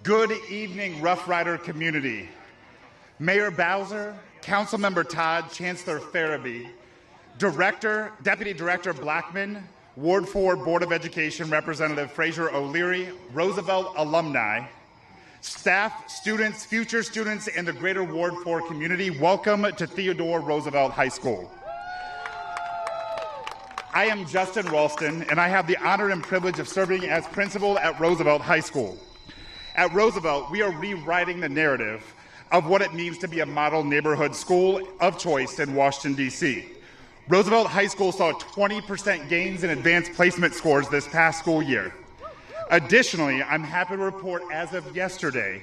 Good evening, Rough Rider community. Mayor Bowser, Councilmember Todd, Chancellor Farabee, Deputy Director Blackman, Ward 4 Board of Education Representative Fraser O'Leary, Roosevelt alumni, staff, students, future students, and the greater Ward 4 community, welcome to Theodore Roosevelt High School. I am Justin Ralston, and I have the honor and privilege of serving as principal at Roosevelt High School. At Roosevelt, we are rewriting the narrative of what it means to be a model neighborhood school of choice in Washington, D.C. Roosevelt High School saw 20% gains in advanced placement scores this past school year. Additionally, I'm happy to report as of yesterday,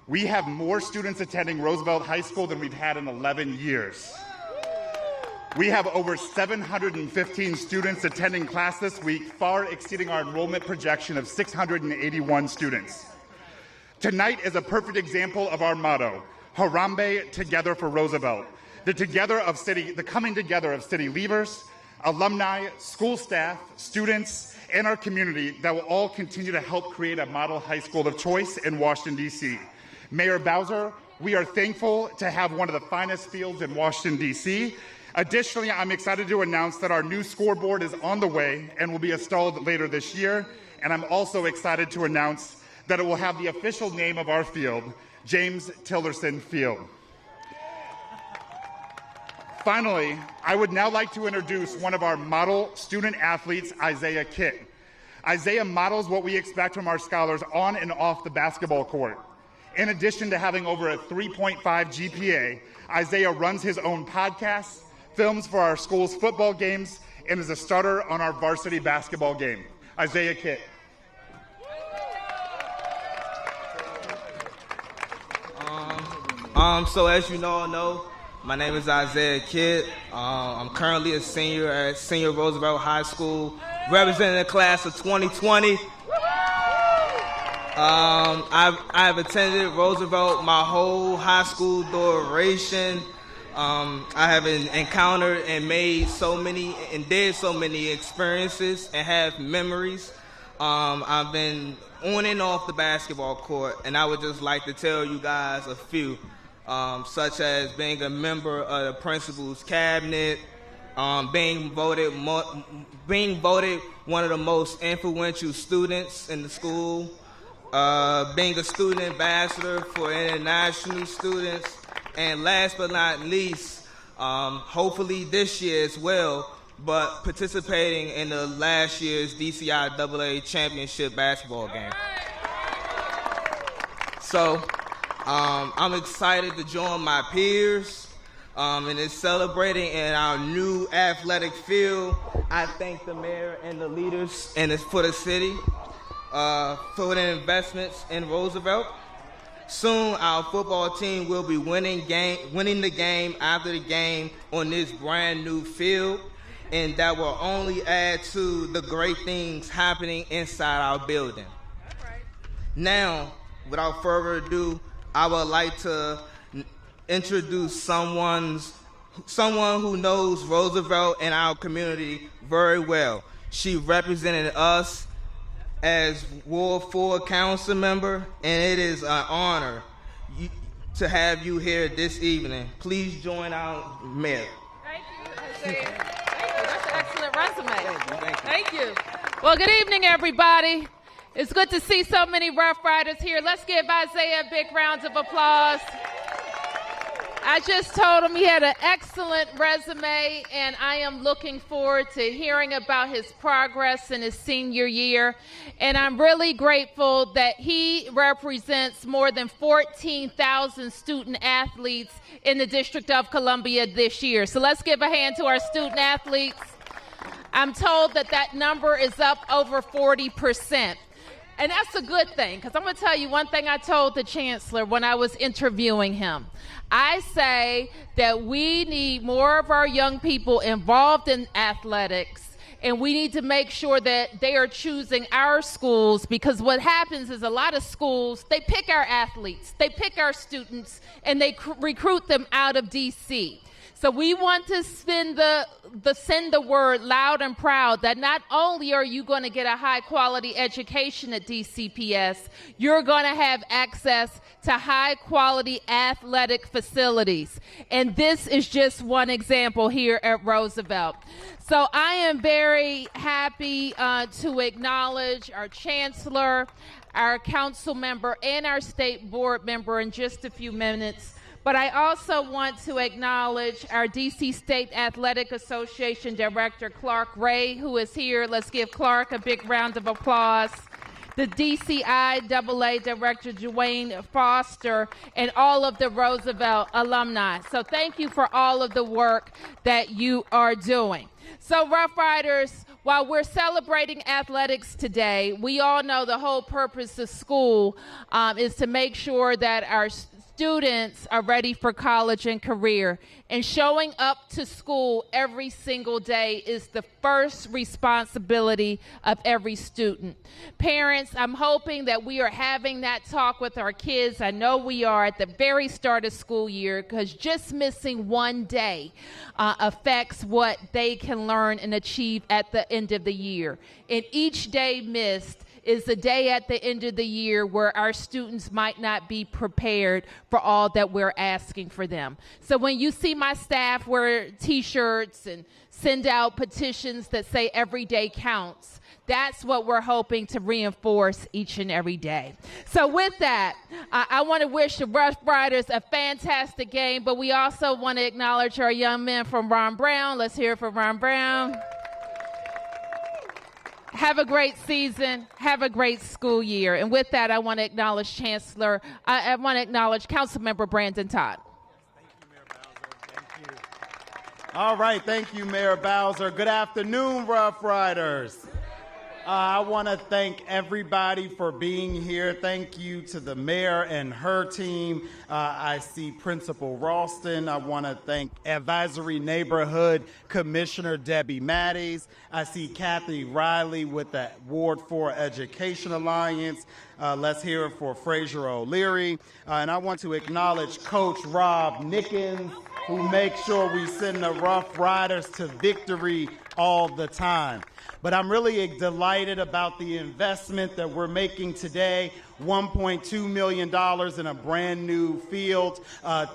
we have more students attending Roosevelt High School than we've had in 11 years. We have over 715 students attending class this week, far exceeding our enrollment projection of 681 students. Tonight is a perfect example of our motto, Harambe, Together for Roosevelt, the coming together of city leaders, alumni, school staff, students, and our community that will all continue to help create a model high school of choice in Washington, D.C. Mayor Bowser, we are thankful to have one of the finest fields in Washington, D.C. Additionally, I'm excited to announce that our new scoreboard is on the way and will be installed later this year, and I'm also excited to announce that it will have the official name of our field, James Tillerson Field. Finally, I would now like to introduce one of our model student athletes, Isaiah Kitt. Isaiah models what we expect from our scholars on and off the basketball court. In addition to having over a 3.5 GPA, Isaiah runs his own podcast, films for our school's football games, and is a starter on our varsity basketball game. Isaiah Kitt. So as you all know, my name is Isaiah Kidd. I'm currently a senior at Senior Roosevelt High School, representing the class of 2020. I've attended Roosevelt my whole high school duration. I have encountered and made so many and did so many experiences and have memories. I've been on and off the basketball court, and I would just like to tell you guys a few, such as being a member of the principal's cabinet, being voted one of the most influential students in the school, being a student ambassador for international students, and last but not least, hopefully this year as well, but participating in the last year's DCIAA championship basketball game. So I'm excited to join my peers in celebrating in our new athletic field. I thank the mayor and the leaders for the city for the investments in Roosevelt. Soon, our football team will be winning the game after the game on this brand new field, and that will only add to the great things happening inside our building. Now, without further ado, I would like to introduce someone who knows Roosevelt and our community very well. She represented us as Ward 4 council member, and it is an honor to have you here this evening. Please join our mayor. Thank you, Isaiah. Thank you. That's an excellent resume. Thank you. Well, good evening, everybody. It's good to see so many Rough Riders here. Let's give Isaiah a big round of applause. I just told him he had an excellent resume, and I am looking forward to hearing about his progress in his senior year. And I'm really grateful that he represents more than 14,000 student athletes in the District of Columbia this year. So let's give a hand to our student athletes. I'm told that that number is up over 40%. And that's a good thing, because I'm going to tell you one thing I told the chancellor when I was interviewing him. I say that we need more of our young people involved in athletics, and we need to make sure that they are choosing our schools, because what happens is a lot of schools, they pick our athletes, they pick our students, and they recruit them out of D.C. So we want to send the word loud and proud that not only are you going to get a high quality education at DCPS, you're going to have access to high quality athletic facilities. And this is just one example here at Roosevelt. So I am very happy to acknowledge our chancellor, our council member, and our state board member in just a few minutes. But I also want to acknowledge our DC State Athletic Association Director, Clark Ray, who is here. Let's give Clark a big round of applause. The DCIAA Director, Dwayne Foster, and all of the Roosevelt alumni. So thank you for all of the work that you are doing. So Rough Riders, while we're celebrating athletics today, we all know the whole purpose of school is to make sure that our students are ready for college and career. And showing up to school every single day is the first responsibility of every student. Parents, I'm hoping that we are having that talk with our kids. I know we are at the very start of school year, because just missing one day affects what they can learn and achieve at the end of the year. And each day missed is the day at the end of the year where our students might not be prepared for all that we're asking for them. So when you see my staff wear T-shirts and send out petitions that say every day counts, that's what we're hoping to reinforce each and every day. So with that, I want to wish the Rough Riders a fantastic game, but we also want to acknowledge our young men from Ron Brown. Let's hear it for Ron Brown. Have a great season. Have a great school year. And with that, I want to acknowledge Chancellor. I want to acknowledge Councilmember Brandon Todd. Thank you, Mayor Bowser. Thank you. All right. Thank you, Mayor Bowser. Good afternoon, Rough Riders. I want to thank everybody for being here. Thank you to the mayor and her team. I see Principal Ralston. I want to thank Advisory Neighborhood Commissioner Debbie Matties. I see Kathy Riley with the Ward 4 Education Alliance. Let's hear it for Fraser O'Leary. And I want to acknowledge Coach Rob Nickens, who makes sure we send the Rough Riders to victory all the time. But I'm really delighted about the investment that we're making today, $1.2 million in a brand new field.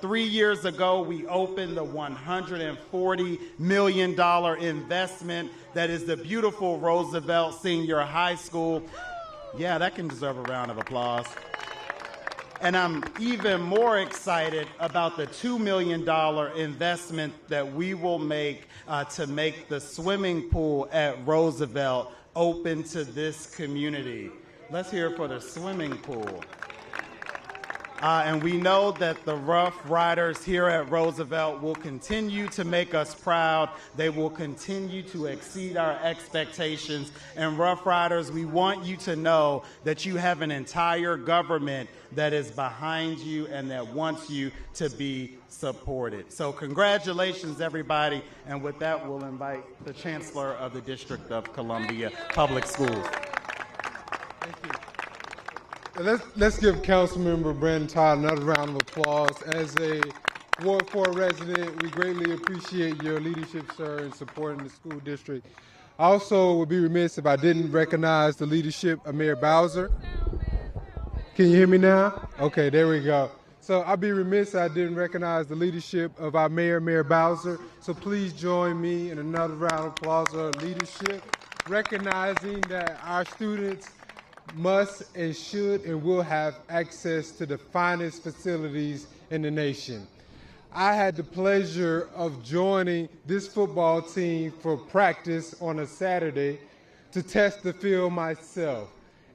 3 years ago, we opened the $140 million investment that is the beautiful Roosevelt Senior High School. Yeah, that can deserve a round of applause. And I'm even more excited about the $2 million investment that we will make to make the swimming pool at Roosevelt open to this community. Let's hear it for the swimming pool. And we know that the Rough Riders here at Roosevelt will continue to make us proud. They will continue to exceed our expectations. And Rough Riders, we want you to know that you have an entire government that is behind you and that wants you to be supported. So congratulations, everybody. And with that, we'll invite the Chancellor of the District of Columbia Public Schools. Thank you. Let's give Councilmember Brandon Todd another round of applause. As a Ward 4 resident, we greatly appreciate your leadership, sir, in supporting the school district. I also would be remiss if I didn't recognize the leadership of Mayor Bowser. Can you hear me now? Okay, there we go. So I'd be remiss if I didn't recognize the leadership of our mayor, Mayor Bowser. So please join me in another round of applause for leadership, recognizing that our students must and should and will have access to the finest facilities in the nation. I had the pleasure of joining this football team for practice on a Saturday to test the field myself.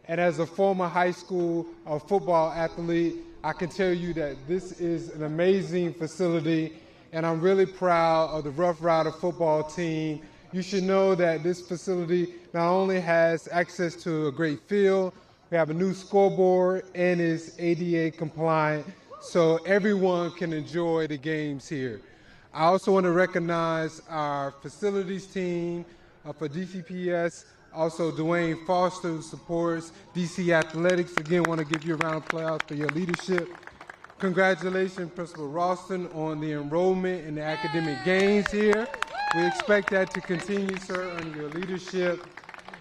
And as a former high school football athlete, I can tell you that this is an amazing facility, and I'm really proud of the Rough Rider football team. You should know that this facility not only has access to a great field, we have a new scoreboard and is ADA compliant, so everyone can enjoy the games here. I also want to recognize our facilities team for DCPS, also Dwayne Foster, who supports DC Athletics. Again, want to give you a round of applause for your leadership. Congratulations, Principal Ralston, on the enrollment and the academic gains here. We expect that to continue, sir, under your leadership.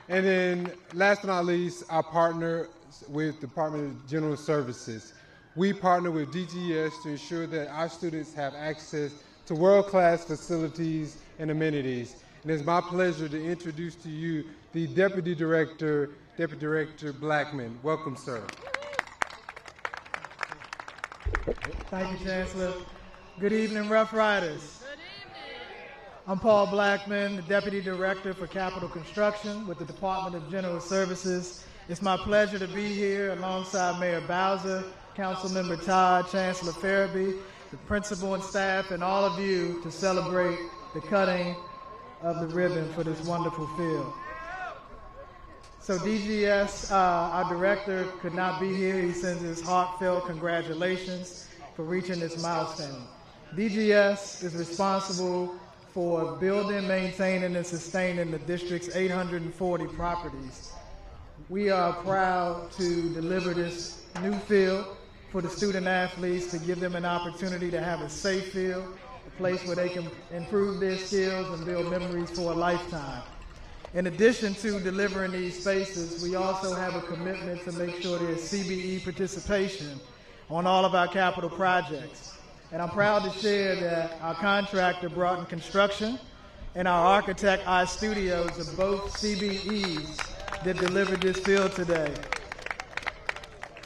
And then, last but not least, our partner with the Department of General Services. We partner with DGS to ensure that our students have access to world-class facilities and amenities. And it's my pleasure to introduce to you the Deputy Director Blackman. Welcome, sir. Thank you, Chancellor. Good evening, Rough Riders. Good evening. I'm Paul Blackman, the Deputy Director for Capital Construction with the Department of General Services. It's my pleasure to be here alongside Mayor Bowser, Councilmember Todd, Chancellor Farabee, the principal and staff, and all of you to celebrate the cutting of the ribbon for this wonderful field. So DGS, our director, could not be here. He sends his heartfelt congratulations for reaching this milestone. DGS is responsible for building, maintaining, and sustaining the district's 840 properties. We are proud to deliver this new field for the student athletes to give them an opportunity to have a safe field, a place where they can improve their skills and build memories for a lifetime. In addition to delivering these spaces, we also have a commitment to make sure there's CBE participation on all of our capital projects. And I'm proud to share that our contractor, Broughton Construction, and our architect, iStudios, are both CBEs that delivered this field today.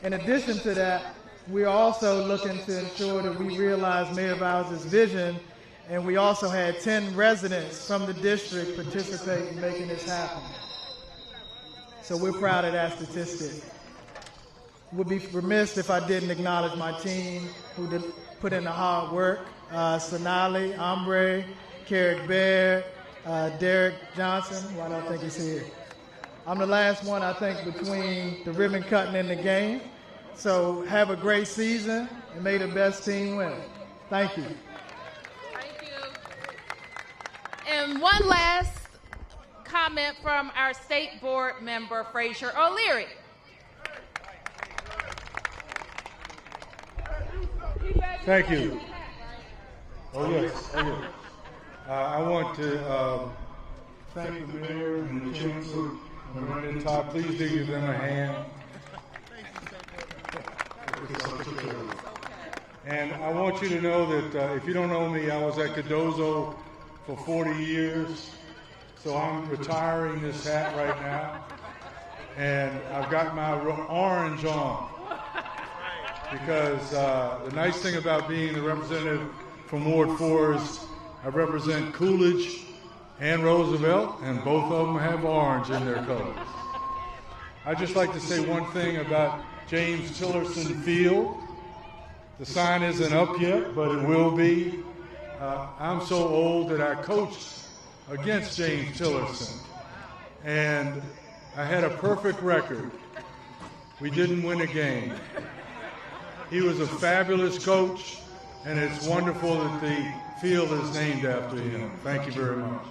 In addition to that, we're also looking to ensure that we realize Mayor Bowser's vision, and we also had 10 residents from the district participate in making this happen. So we're proud of that statistic. Would be remiss if I didn't acknowledge my team who put in the hard work. Sonali, Ambre, Carrick Baird, Derek Johnson, who I don't think he's here. I'm the last one, I think, between the ribbon cutting and the game. So have a great season, and may the best team win. Thank you. Thank you. And one last comment from our state board member, Frazier O'Leary. Thank you. Oh, yes. Oh, yes. I want to thank the mayor and the chancellor and Brandon Todd. Please do give them a hand. And I want you to know that if you don't know me, I was at Cardozo for 40 years. So I'm retiring this hat right now. And I've got my orange on. Because the nice thing about being the representative from Ward 4 is I represent Coolidge and Roosevelt, and both of them have orange in their colors. I'd just like to say one thing about James Tillerson Field. The sign isn't up yet, but it will be. I'm so old that I coached against James Tillerson, and I had a perfect record. We didn't win a game. He was a fabulous coach, and it's wonderful that the field is named after him. Thank you very much.